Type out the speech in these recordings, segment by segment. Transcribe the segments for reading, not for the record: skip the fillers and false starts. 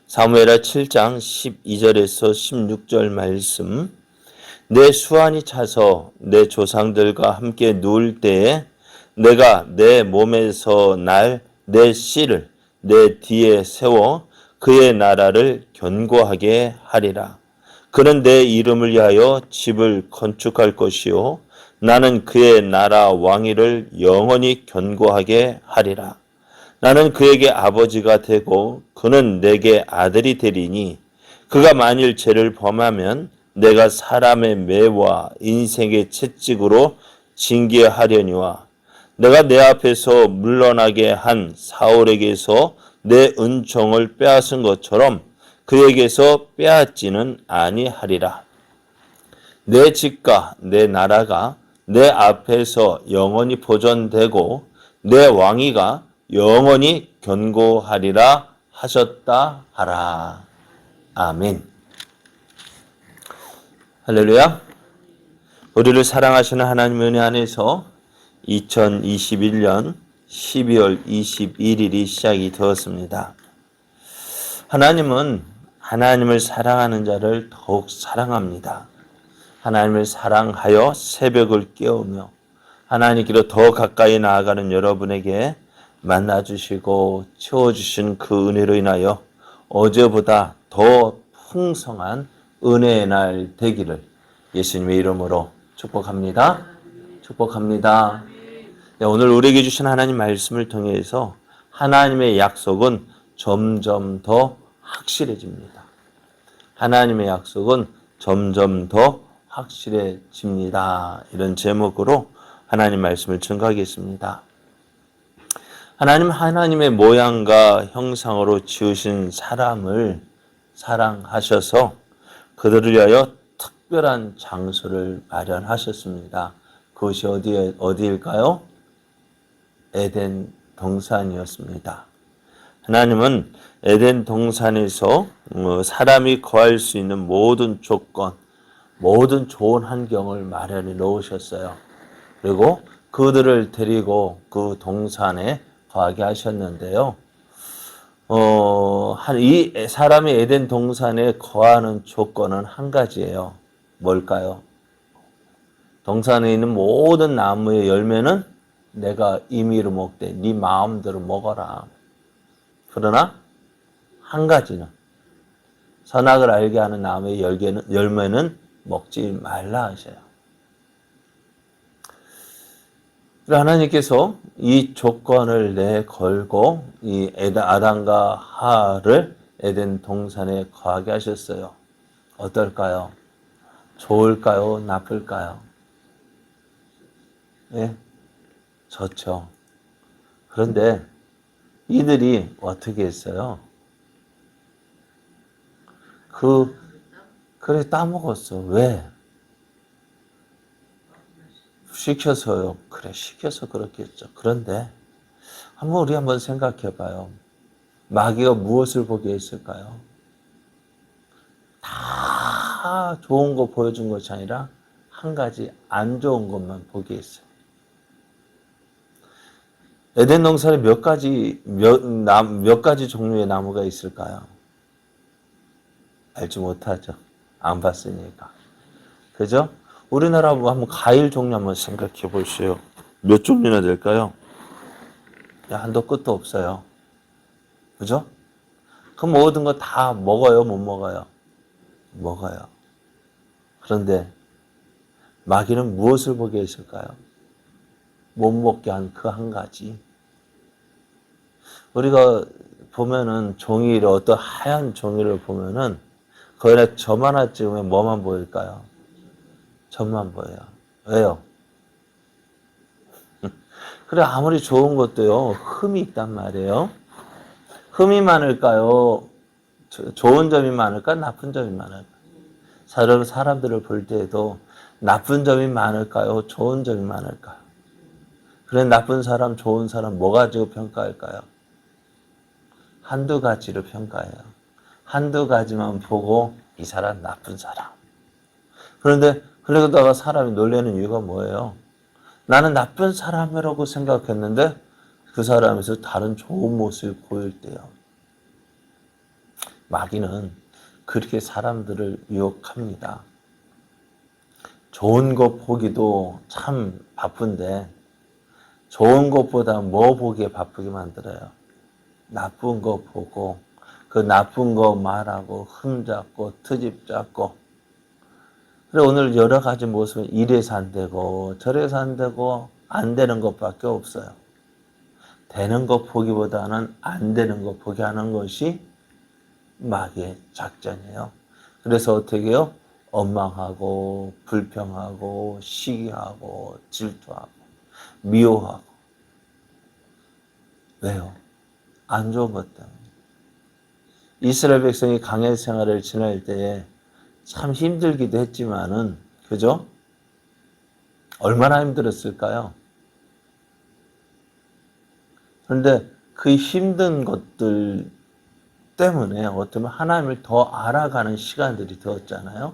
사무엘하 7장 12절에서 16절 말씀. 내 수완이 차서 내 조상들과 함께 누울 때에 내가 내 몸에서 날 내 씨를 내 뒤에 세워 그의 나라를 견고하게 하리라. 그는 내 이름을 위하여 집을 건축할 것이요 나는 그의 나라 왕위를 영원히 견고하게 하리라. 나는 그에게 아버지가 되고 그는 내게 아들이 되리니 그가 만일 죄를 범하면 내가 사람의 매와 인생의 채찍으로 징계하려니와 내가 내 앞에서 물러나게 한 사울에게서 내 은총을 빼앗은 것처럼 그에게서 빼앗지는 아니하리라. 내 집과 내 나라가 내 앞에서 영원히 보존되고 내 왕위가 영원히 견고하리라 하셨다 하라. 아멘. 할렐루야. 우리를 사랑하시는 하나님의 은혜 안에서 2021년 12월 21일이 시작이 되었습니다. 하나님은 하나님을 사랑하는 자를 더욱 사랑합니다. 하나님을 사랑하여 새벽을 깨우며 하나님께로 더 가까이 나아가는 여러분에게 만나주시고 채워주신 그 은혜로 인하여 어제보다 더 풍성한 은혜의 날 되기를 예수님의 이름으로 축복합니다. 축복합니다. 네, 오늘 우리에게 주신 하나님 말씀을 통해서 하나님의 약속은 점점 더 확실해집니다. 하나님의 약속은 점점 더 확실해집니다. 이런 제목으로 하나님 말씀을 증거하겠습니다. 하나님의 모양과 형상으로 지으신 사람을 사랑하셔서 그들을 위하여 특별한 장소를 마련하셨습니다. 그것이 어디일까요? 에덴 동산이었습니다. 하나님은 에덴 동산에서 사람이 거할 수 있는 모든 조건, 모든 좋은 환경을 마련해 놓으셨어요. 그리고 그들을 데리고 그 동산에 거하게 하셨는데요. 이 사람이 에덴 동산에 거하는 조건은 한 가지예요. 뭘까요? 동산에 있는 모든 나무의 열매는 내가 임의로 먹되 네 마음대로 먹어라. 그러나 한 가지는 선악을 알게 하는 나무의 열매는 먹지 말라 하셔요. 하나님께서 이 조건을 내걸고 이 아담과 하와를 에덴 동산에 거하게 하셨어요. 어떨까요? 좋을까요? 나쁠까요? 예? 좋죠. 그런데 이들이 어떻게 했어요? 그래 따먹었어. 왜? 시켜서요. 그래, 시켜서 그렇겠죠. 그런데 우리 한번 생각해 봐요. 마귀가 무엇을 보게 했을까요? 다 좋은 거 보여준 것이 아니라 한 가지 안 좋은 것만 보게 했어요. 에덴 동산에 몇 가지 종류의 나무가 있을까요? 알지 못하죠. 안 봤으니까. 그죠? 우리나라 한번 과일 종류 한번 생각해 보시오. 몇 종류나 될까요? 한도 끝도 없어요. 그죠? 그 모든 거 다 먹어요? 못 먹어요? 먹어요. 그런데 마귀는 무엇을 보게 했을까요? 못 먹게 한 그 한 가지. 우리가 보면은 종이를 어떤 하얀 종이를 보면은 거기에 점 하나 찍으면 뭐만 보일까요? 점만 보여요. 왜요? 그래 아무리 좋은 것도요 흠이 있단 말이에요. 흠이 많을까요? 좋은 점이 많을까? 나쁜 점이 많을까? 사람들을 볼 때에도 나쁜 점이 많을까요? 좋은 점이 많을까요? 그래 나쁜 사람, 좋은 사람 뭐 가지고 평가할까요? 한두 가지로 평가해요. 한두 가지만 보고 이 사람 나쁜 사람. 그런데 그러다가 사람이 놀라는 이유가 뭐예요? 나는 나쁜 사람이라고 생각했는데 그 사람에서 다른 좋은 모습이 보일 때요. 마귀는 그렇게 사람들을 유혹합니다. 좋은 거 보기도 참 바쁜데 좋은 것보다 뭐 보기에 바쁘게 만들어요. 나쁜 거 보고 그 나쁜 거 말하고 흠잡고 트집 잡고. 그래 오늘 여러 가지 모습은 이래서 안 되고 저래서 안 되고 안 되는 것밖에 없어요. 되는 것 보기보다는 안 되는 것 보게 하는 것이 마귀의 작전이에요. 그래서 어떻게 해요? 원망하고 불평하고 시기하고 질투하고 미워하고. 왜요? 안 좋은 것 때문에. 이스라엘 백성이 광야 생활을 지낼 때에 참 힘들기도 했지만은, 그죠? 얼마나 힘들었을까요? 그런데 그 힘든 것들 때문에 어쩌면 하나님을 더 알아가는 시간들이 되었잖아요.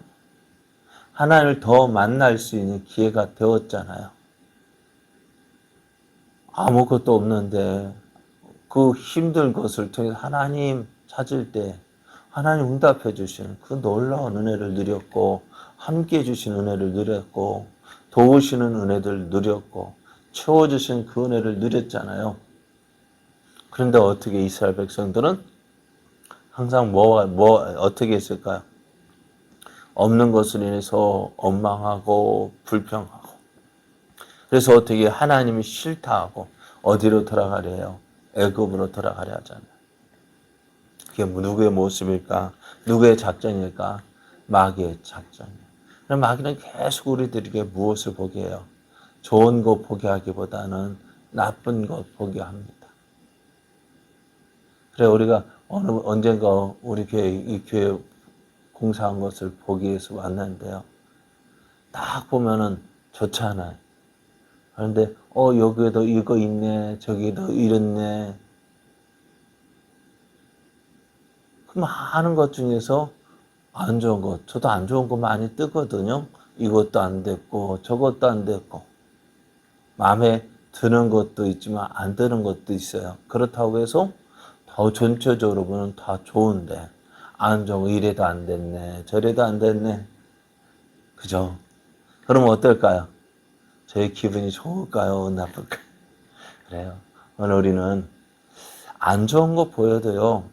하나님을 더 만날 수 있는 기회가 되었잖아요. 아무것도 없는데 그 힘든 것을 통해 하나님 찾을 때 하나님 응답해 주시는 그 놀라운 은혜를 누렸고, 함께 해 주신 은혜를 누렸고, 도우시는 은혜를 누렸고, 채워주신 그 은혜를 누렸잖아요. 그런데 어떻게 이스라엘 백성들은 항상 어떻게 했을까요? 없는 것을 인해서 원망하고 불평하고. 그래서 어떻게 하나님이 싫다하고 어디로 돌아가래요? 애굽으로 돌아가려 하잖아요. 그게 누구의 모습일까? 누구의 작전일까? 마귀의 작전이에요. 마귀는 계속 우리들에게 무엇을 보게 해요? 좋은 것 보게 하기보다는 나쁜 것 보게 합니다. 그래 우리가 언젠가 우리 이 교회 공사한 것을 보기 위해서 왔는데요. 딱 보면은 좋잖아요. 그런데 여기에도 이거 있네, 저기도 이렇네. 그 많은 것 중에서 안 좋은 것, 저도 안 좋은 거 많이 뜨거든요. 이것도 안 됐고 저것도 안 됐고. 마음에 드는 것도 있지만 안 드는 것도 있어요. 그렇다고 해서 더 전체적으로 보면 다 좋은데 안 좋은 거 이래도 안 됐네, 저래도 안 됐네. 그죠? 그럼 어떨까요? 저희 기분이 좋을까요? 나쁠까요? 그래요. 오늘 우리는 안 좋은 거 보여도요,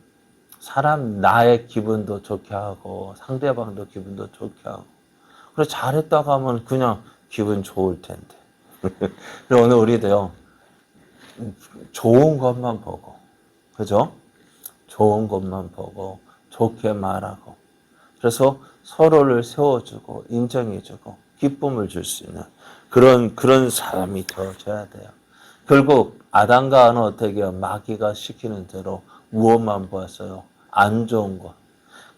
나의 기분도 좋게 하고, 상대방도 기분도 좋게 하고, 그래, 잘했다고 하면 그냥 기분 좋을 텐데. 그리고 오늘 우리도요, 좋은 것만 보고, 그죠? 좋은 것만 보고, 좋게 말하고, 그래서 서로를 세워주고, 인정해주고, 기쁨을 줄 수 있는 그런 사람이 되어줘야 돼요. 결국 아담과 하와는 어떻게 해요? 마귀가 시키는 대로 무엇만 보았어요? 안 좋은 것.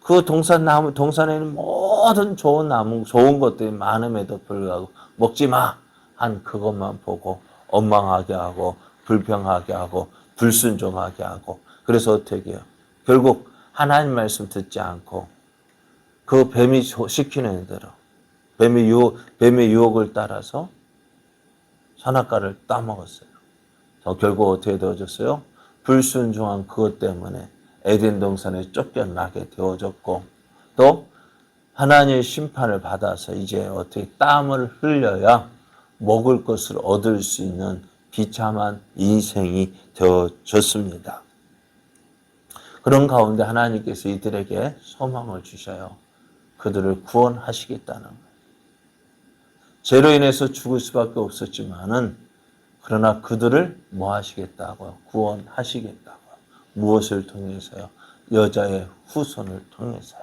그 동산에 있는 모든 좋은 나무, 좋은 것들이 많음에도 불구하고 먹지 마! 한 그것만 보고 원망하게 하고 불평하게 하고 불순종하게 하고. 그래서 어떻게 해요? 결국 하나님 말씀 듣지 않고 그 뱀이 시키는 대로 뱀의 유혹을 따라서 선악과를 따먹었어요. 결국 어떻게 되어졌어요? 불순종한 그것 때문에 에덴 동산에 쫓겨나게 되어졌고, 또 하나님의 심판을 받아서 이제 어떻게 땀을 흘려야 먹을 것을 얻을 수 있는 비참한 인생이 되어졌습니다. 그런 가운데 하나님께서 이들에게 소망을 주셔요. 그들을 구원하시겠다는 거예요. 죄로 인해서 죽을 수밖에 없었지만은, 그러나 그들을 뭐 하시겠다고요? 구원하시겠다고요. 무엇을 통해서요? 여자의 후손을 통해서요.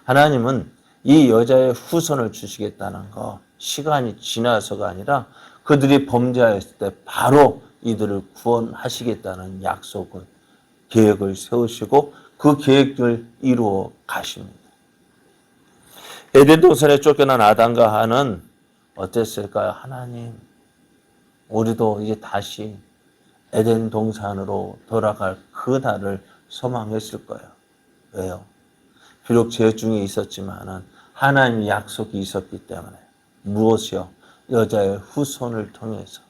하나님은 이 여자의 후손을 주시겠다는 거, 시간이 지나서가 아니라 그들이 범죄했을 때 바로 이들을 구원하시겠다는 약속을, 계획을 세우시고 그 계획을 이루어 가십니다. 에덴 동산에 쫓겨난 아담과 하와는 어땠을까요? 하나님, 우리도 이제 다시 에덴 동산으로 돌아갈 그 날을 소망했을 거예요. 왜요? 비록 죄 중에 있었지만은 하나님의 약속이 있었기 때문에. 무엇이요? 여자의 후손을 통해서.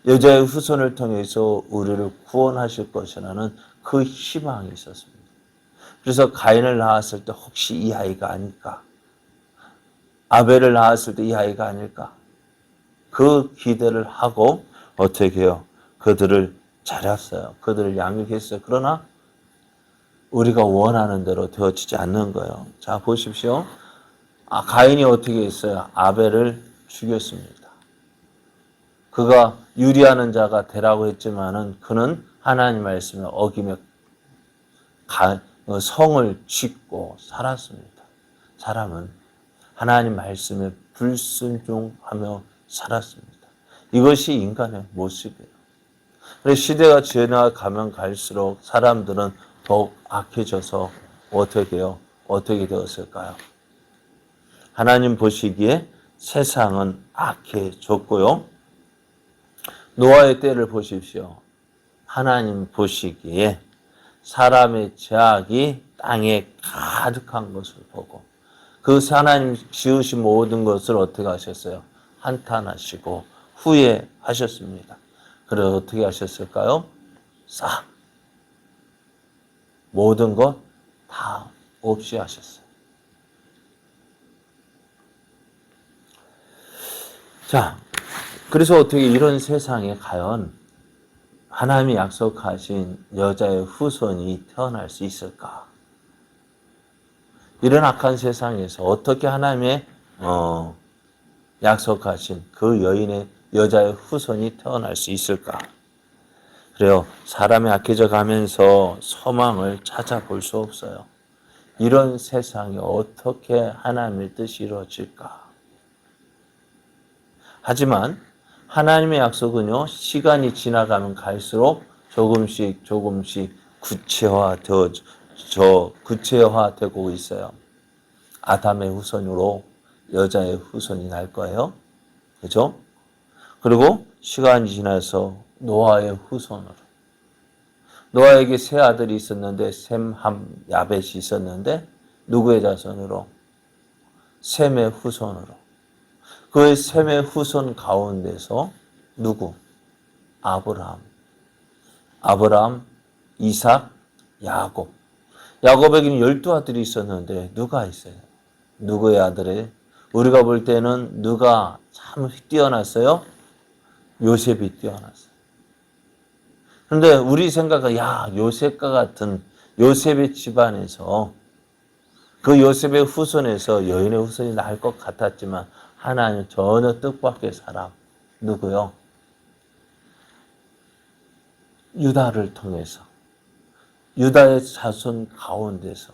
여자의 후손을 통해서 우리를 구원하실 것이라는 그 희망이 있었습니다. 그래서 가인을 낳았을 때 혹시 이 아이가 아닐까? 아벨을 낳았을 때 이 아이가 아닐까? 그 기대를 하고 어떻게 해요? 그들을 자랐어요. 그들을 양육했어요. 그러나 우리가 원하는 대로 되어지지 않는 거예요. 자, 보십시오. 가인이 어떻게 했어요? 아벨을 죽였습니다. 그가 유리하는 자가 되라고 했지만은 그는 하나님 말씀에 어기며 성을 짓고 살았습니다. 사람은 하나님 말씀에 불순종하며 살았습니다. 이것이 인간의 모습이에요. 그래서 시대가 지나가면 갈수록 사람들은 더욱 악해져서 어떻게 해요? 어떻게 되었을까요? 하나님 보시기에 세상은 악해졌고요. 노아의 때를 보십시오. 하나님 보시기에 사람의 죄악이 땅에 가득한 것을 보고 그 하나님 지으신 모든 것을 어떻게 하셨어요? 한탄하시고 후회하셨습니다. 그래서 어떻게 하셨을까요? 모든 것 다 없이 하셨어요. 자, 그래서 어떻게 이런 세상에 과연 하나님이 약속하신 여자의 후손이 태어날 수 있을까? 이런 악한 세상에서 어떻게 하나님의 약속하신 그 여자의 후손이 태어날 수 있을까? 그래요. 사람이 악해져 가면서 소망을 찾아볼 수 없어요. 이런 세상에 어떻게 하나님의 뜻이 이루어질까? 하지만 하나님의 약속은요, 시간이 지나가면 갈수록 조금씩 구체화되고 있어요. 아담의 후손으로 여자의 후손이 날 거예요. 그죠? 그리고 시간이 지나서 노아의 후손으로. 노아에게 세 아들이 있었는데 셈, 함, 야벳이 있었는데 누구의 자손으로? 셈의 후손으로. 그 셈의 후손 가운데서 누구? 아브라함, 이삭, 야곱. 야곱에게는 12아들이 있었는데 누가 있어요? 누구의 아들이에요? 우리가 볼 때는 누가 참 뛰어났어요? 요셉이 뛰어났어요. 그런데 우리 생각은 요셉과 같은 요셉의 집안에서 그 요셉의 후손에서 여인의 후손이 나을 것 같았지만 하나님 전혀 뜻밖의 사람 누구요? 유다를 통해서 유다의 자손 가운데서.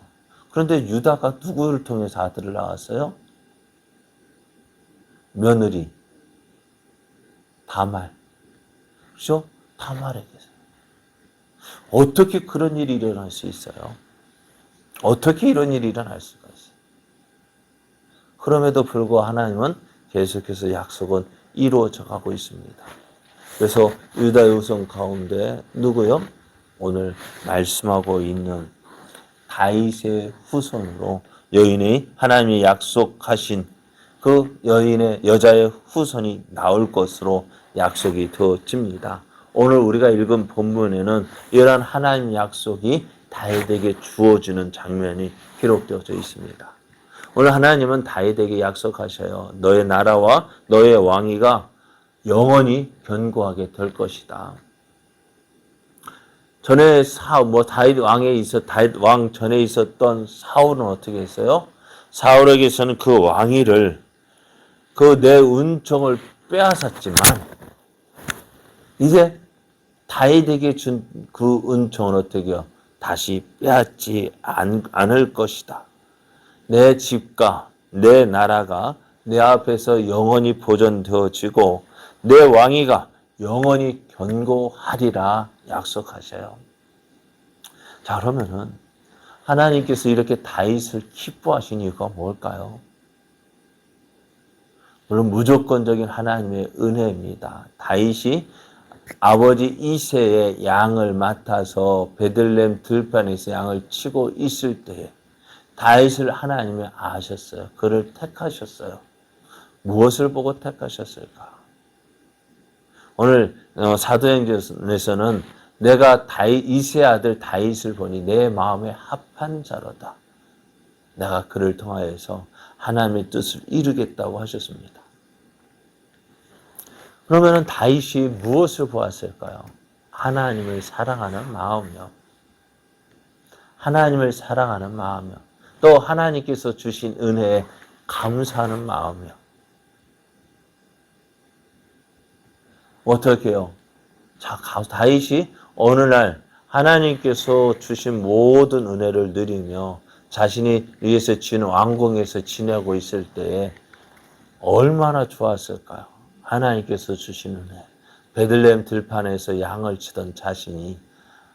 그런데 유다가 누구를 통해서 아들을 낳았어요? 며느리 다말. 그렇죠? 다말에게서. 어떻게 그런 일이 일어날 수 있어요? 어떻게 이런 일이 일어날 수가 있어요? 그럼에도 불구하고 하나님은 계속해서 약속은 이루어져 가고 있습니다. 그래서 유다의 후손 가운데 누구요? 오늘 말씀하고 있는 다윗의 후손으로 여인이 하나님이 약속하신 그 여자의 후손이 나올 것으로 약속이 되어집니다. 오늘 우리가 읽은 본문에는 이러한 하나님 약속이 다윗에게 주어지는 장면이 기록되어져 있습니다. 오늘 하나님은 다윗에게 약속하셔요. 너의 나라와 너의 왕위가 영원히 견고하게 될 것이다. 전에 다윗 왕 전에 있었던 사울은 어떻게 했어요? 사울에게서는 그 왕위를 그 내 은총을 빼앗았지만 이제 다윗에게 준 그 은총은 어떻게 해요? 다시 빼앗지 않을 것이다. 내 집과 내 나라가 내 앞에서 영원히 보존되어지고 내 왕위가 영원히 견고하리라 약속하셔요. 자, 그러면은 하나님께서 이렇게 다윗을 기뻐하신 이유가 뭘까요? 물론 무조건적인 하나님의 은혜입니다. 다윗이 아버지 이새의 양을 맡아서 베들레헴 들판에서 양을 치고 있을 때에 다윗을 하나님이 아셨어요. 그를 택하셨어요. 무엇을 보고 택하셨을까? 오늘 사도행전에서는 내가 이세의 아들 다윗을 보니 내 마음에 합한 자로다. 내가 그를 통하여서 하나님의 뜻을 이루겠다고 하셨습니다. 그러면 다윗이 무엇을 보았을까요? 하나님을 사랑하는 마음이요. 하나님을 사랑하는 마음이요. 또 하나님께서 주신 은혜에 감사하는 마음이요. 어떻게 해요? 자, 다윗이 어느 날 하나님께서 주신 모든 은혜를 누리며 자신이 위에서 지는 왕궁에서 지내고 있을 때에 얼마나 좋았을까요? 하나님께서 주신 은혜. 베들레헴 들판에서 양을 치던 자신이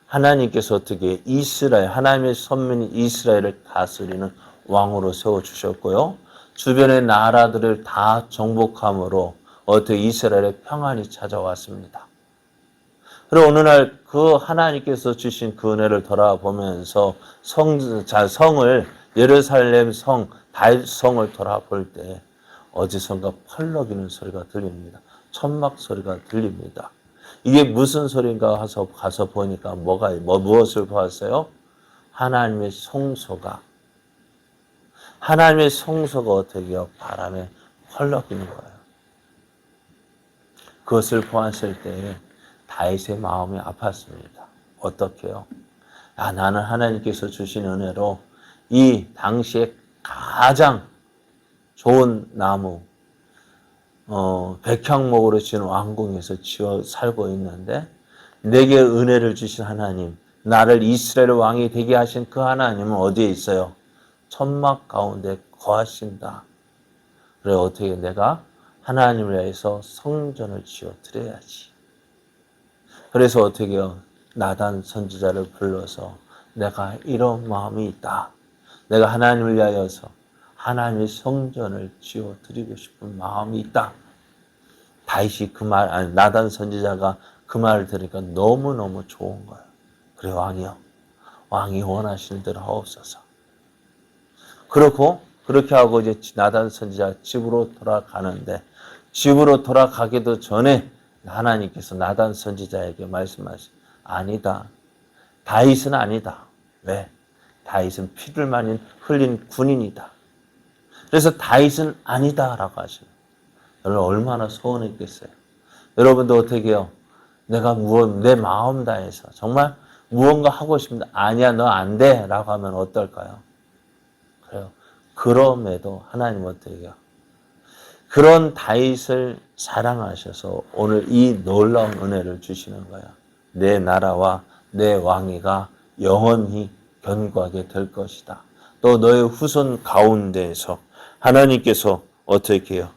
하나님께서 어떻게 하나님의 선민인 이스라엘을 다스리는 왕으로 세워주셨고요. 주변의 나라들을 다 정복함으로 어떻게 이스라엘의 평안이 찾아왔습니다. 그리고 어느 날 그 하나님께서 주신 그 은혜를 돌아보면서 성을 예루살렘 성 다윗 성을 돌아볼 때 어디선가 펄럭이는 소리가 들립니다. 천막 소리가 들립니다. 이게 무슨 소리인가 가서 보니까 무엇을 보았어요? 하나님의 성소가 어떻게 해요? 바람에 펄럭이는 거예요. 그것을 보았을 때 다윗의 마음이 아팠습니다. 어떻게요? 나는 하나님께서 주신 은혜로 이 당시에 가장 좋은 나무, 백향목으로 지은 왕궁에서 살고 있는데 내게 은혜를 주신 하나님, 나를 이스라엘 왕이 되게 하신 그 하나님은 어디에 있어요? 천막 가운데 거하신다. 그래 어떻게 내가 하나님을 위해서 성전을 지어 드려야지. 그래서 어떻게 해요? 나단 선지자를 불러서 내가 이런 마음이 있다. 내가 하나님을 위하여서 하나님의 성전을 지어 드리고 싶은 마음이 있다. 다윗이 나단 선지자가 그 말을 들으니까 너무너무 좋은 거예요. 그래 왕이요. 왕이 원하시는 대로 하옵소서. 그렇게 하고 이제 나단 선지자 집으로 돌아가는데 집으로 돌아가기도 전에 하나님께서 나단 선지자에게 말씀하신 아니다. 다윗은 아니다. 왜? 다윗은 피를 많이 흘린 군인이다. 그래서 다윗은 아니다라고 하시는 여러분 얼마나 서운했겠어요. 여러분도 어떻게 해요? 내가 내 마음 다해서 정말 무언가 하고 싶은데 아니야 너 안 돼 라고 하면 어떨까요? 그래요. 그럼에도 하나님 어떻게 해요? 그런 다윗을 사랑하셔서 오늘 이 놀라운 은혜를 주시는 거야. 내 나라와 내 왕위가 영원히 견고하게 될 것이다. 또 너의 후손 가운데에서 하나님께서 어떻게 해요?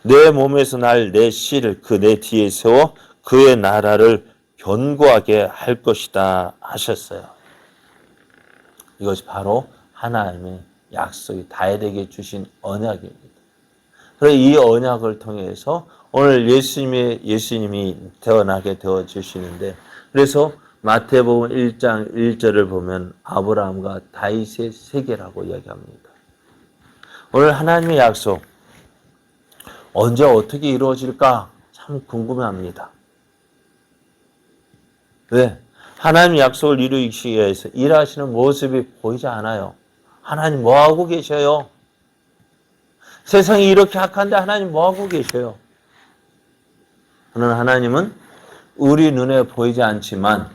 내 몸에서 날 내 씨를 내 뒤에 세워 그의 나라를 견고하게 할 것이다 하셨어요. 이것이 바로 하나님의 약속이 다윗에게 주신 언약입니다. 그래서 이 언약을 통해서 오늘 예수님이 태어나게 되어 주시는데 그래서 마태복음 1장 1절을 보면 아브라함과 다윗의 세계라고 이야기합니다. 오늘 하나님의 약속 언제 어떻게 이루어질까 참 궁금해합니다. 왜? 하나님 약속을 이루기 위해서 일하시는 모습이 보이지 않아요. 하나님 뭐하고 계셔요? 세상이 이렇게 악한데 하나님 뭐하고 계셔요? 하나님은 우리 눈에 보이지 않지만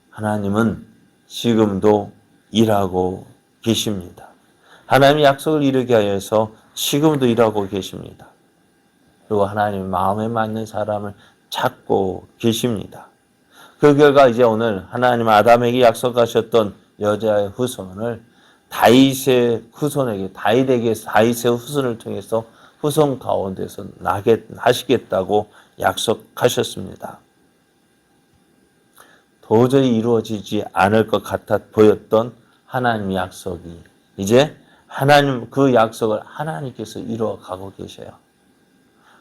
하나님은 지금도 일하고 계십니다. 하나님의 약속을 이루게 하여서 지금도 일하고 계십니다. 그리고 하나님 마음에 맞는 사람을 찾고 계십니다. 그 결과 이제 오늘 하나님 아담에게 약속하셨던 여자의 후손을 다윗의 후손을 통해서 후손 가운데서 나게 하시겠다고 약속하셨습니다. 도저히 이루어지지 않을 것 같아 보였던 하나님의 약속이 이제 그 약속을 하나님께서 이루어가고 계셔요.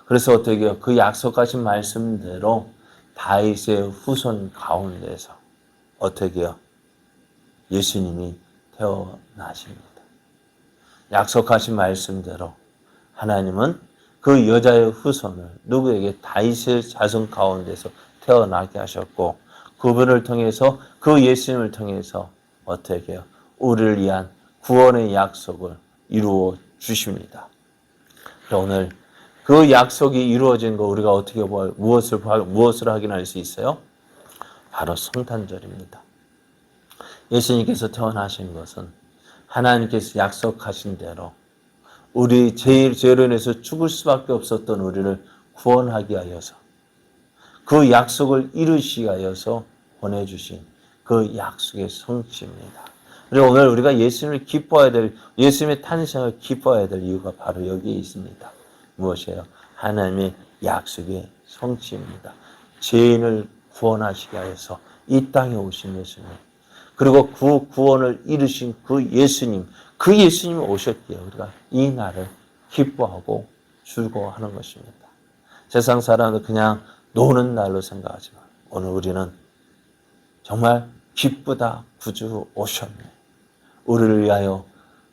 그래서 어떻게 해요? 그 약속하신 말씀대로 다윗의 후손 가운데서 어떻게 해요? 예수님이 태어나십니다. 약속하신 말씀대로 하나님은 그 여자의 후손을 누구에게 다윗의 자손 가운데서 태어나게 하셨고 그분을 통해서 그 예수님을 통해서 어떻게 해요? 우리를 위한 구원의 약속을 이루어 주십니다. 오늘 그 약속이 이루어진 거 우리가 어떻게 무엇을 확인할 수 있어요? 바로 성탄절입니다. 예수님께서 태어나신 것은 하나님께서 약속하신 대로 우리 죄로 인해서 죽을 수밖에 없었던 우리를 구원하기 위하여서 그 약속을 이루시기 위하여서 보내주신 그 약속의 성취입니다. 그리고 오늘 우리가 예수님을 기뻐해야 될, 예수님의 탄생을 기뻐해야 될 이유가 바로 여기에 있습니다. 무엇이에요? 하나님의 약속의 성취입니다. 죄인을 구원하시기 위해서 이 땅에 오신 예수님, 그리고 그 구원을 이루신 그 예수님 오셨기에 우리가 이 날을 기뻐하고 즐거워하는 것입니다. 세상 사람들 그냥 노는 날로 생각하지만 오늘 우리는 정말 기쁘다 구주 오셨네. 우리를 위하여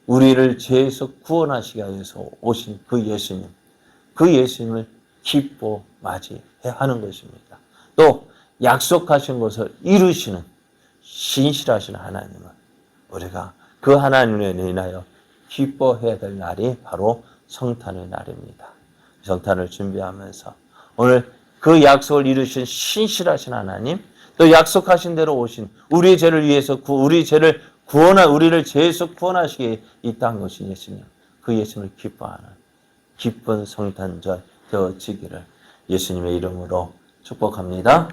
우리를 죄에서 구원하시기 위해서 오신 그 예수님을 기뻐 맞이해야 하는 것입니다. 또 약속하신 것을 이루시는 신실하신 하나님은 우리가 그 하나님을 인하여 기뻐해야 될 날이 바로 성탄의 날입니다. 성탄을 준비하면서 오늘 그 약속을 이루신 신실하신 하나님, 또 약속하신 대로 오신 우리의 죄를 위해서 우리를 죄에서 구원하시기에 이 땅에 오신 예수님, 그 예수님을 기뻐하는 기쁜 성탄절 되어지기를 예수님의 이름으로 축복합니다.